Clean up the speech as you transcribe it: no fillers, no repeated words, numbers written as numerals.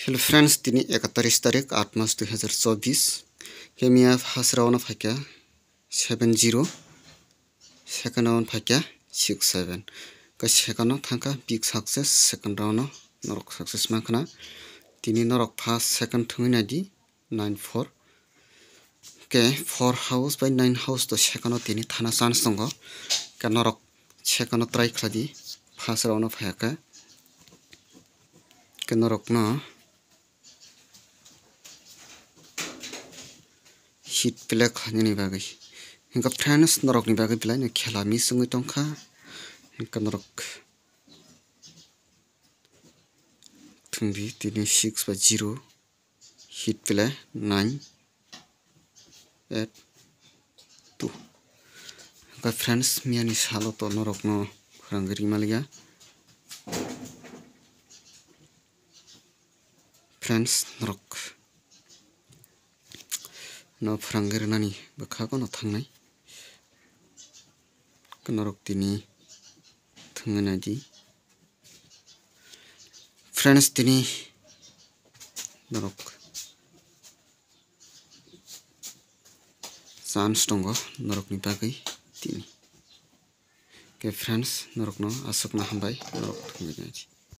Hello friends, दिनै 31 तारिख 8 मार्च 2024 केमिया फर्स्ट राउंड फाइका 70 सेकंड राउंड फाइका 67 का सेकंड थांका बिग सक्सेस सेकंड राउंड नरक सक्सेस माखना दिनै नरक फर्स्ट सेकंड थुंगिनादि 94 के 4 हाउस बाय 9 हाउस तो सेकंड दिनै थाना चान्स दङ का नरक सेकंड ट्राई खादि फर्स्ट राउंड फाइका के नरक न हिट प्ले खाने बागै इनका फ्रेंड्स नरक नि बागै प्ले खेला मिसुङै दंखा इनका नरक थुंबि दिनै 6 by 0 हिट प्ले 9 8 2 इनका फ्रेंड्स मियानि सालो तो नरक न फोरोंगिरि मालिया फ्रेंड्स नरक न फोरोंगिरिनानि बखागो न थांनाय नरक दिनै थुंगिनादि फ्रेंड्स दिनै नरक चान्स दङ नरकनि बागै दिनै के फ्रेंड्स नरक न आसक न हामबाय नरक थुंगिनादि।